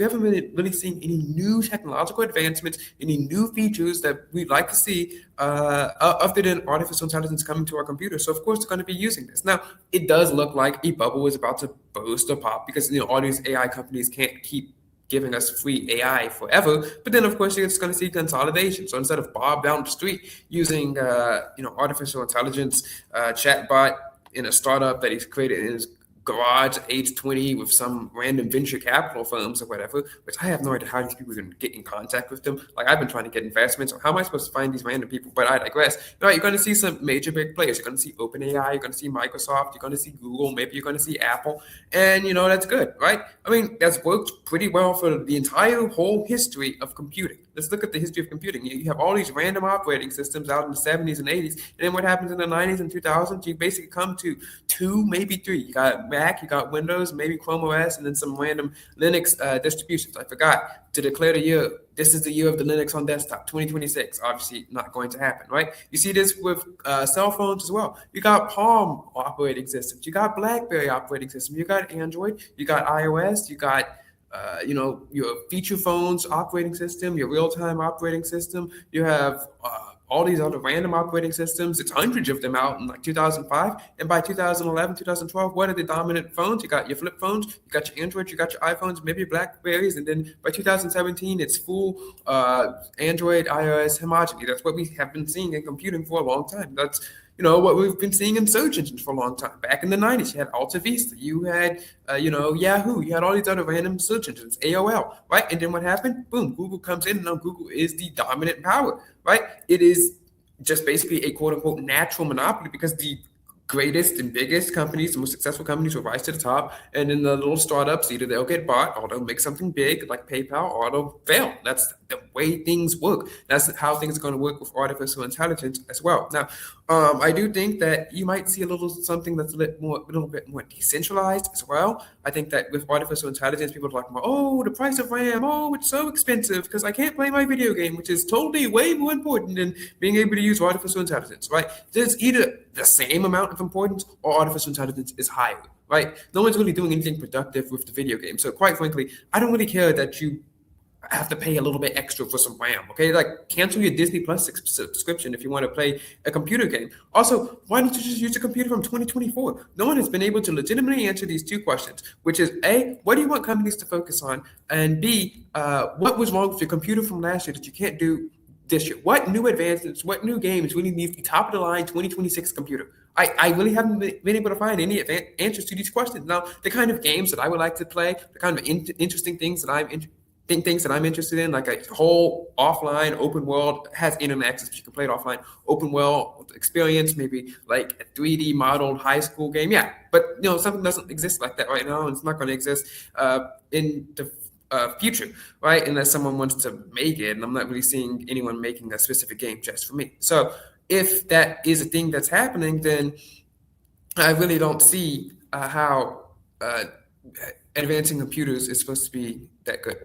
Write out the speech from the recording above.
we haven't really seen any new technological advancements, any new features that we'd like to see other than artificial intelligence coming to our computers. So of course they're going to be using this. Now it does look like a bubble is about to burst or pop because all these AI companies can't keep giving us free AI forever. But then, of course, you're just going to see consolidation. So instead of Bob down the street using, artificial intelligence chatbot in a startup that he's created in his garage at age 20 with some random venture capital firms or whatever, which I have no idea how these people can get in contact with them. Like I've been trying to get investments. So how am I supposed to find these random people? But I digress. You're going to see some major big players. You're going to see OpenAI. You're going to see Microsoft. You're going to see Google. Maybe you're going to see Apple. And, that's good, right? I mean, that's worked pretty well for the entire whole history of computing. Let's look at the history of computing. You have all these random operating systems out in the 70s and 80s. And then what happens in the 90s and 2000s? You basically come to two, maybe three. You got Mac, you got Windows, maybe Chrome OS, and then some random Linux distributions. I forgot to declare the year. This is the year of the Linux on desktop, 2026. Obviously not going to happen, right? You see this with cell phones as well. You got Palm operating systems. You got BlackBerry operating system. You got Android. You got iOS. You got your feature phones operating system, your real-time operating system. You have all these other random operating systems. It's hundreds of them out in like 2005. And by 2011, 2012, what are the dominant phones? You got your flip phones, you got your Android, you got your iPhones, maybe your Blackberries. And then by 2017, it's full Android, iOS homogeny. That's what we have been seeing in computing for a long time. That's what we've been seeing in search engines for a long time. Back in the 90s, you had Alta Vista, you had, Yahoo, you had all these other random search engines, AOL, right? And then what happened? Boom, Google comes in, and now Google is the dominant power, right? It is just basically a quote unquote natural monopoly because the greatest and biggest companies, the most successful companies will rise to the top. And then the little startups, either they'll get bought or they'll make something big like PayPal or they'll fail. That's the way things work. That's how things are going to work with artificial intelligence as well. Now, I do think that you might see something that's a little bit more decentralized as well. I think that with artificial intelligence, people are talking about, oh, the price of RAM, oh, it's so expensive because I can't play my video game, which is totally way more important than being able to use artificial intelligence, right? There's either the same amount of importance or artificial intelligence is higher, right? No one's really doing anything productive with the video game. So quite frankly, I don't really care that you have to pay a little bit extra for some RAM, okay? Like cancel your Disney Plus subscription if you want to play a computer game. Also, why don't you just use a computer from 2024? No one has been able to legitimately answer these two questions, which is A, what do you want companies to focus on? And B, what was wrong with your computer from last year that you can't do this year? What new advancements, what new games really need the top of the line 2026 computer? I really haven't been able to find any answers to these questions. Now, the kind of games that I would like to play, the kind of interesting things that I'm interested in, like a whole offline open world, has internet access, but you can play it offline, open world experience, maybe like a 3D modeled high school game. Yeah, but something doesn't exist like that right now, and it's not going to exist in the future, right? Unless someone wants to make it, and I'm not really seeing anyone making a specific game just for me. So if that is a thing that's happening, then I really don't see how advancing computers is supposed to be that good.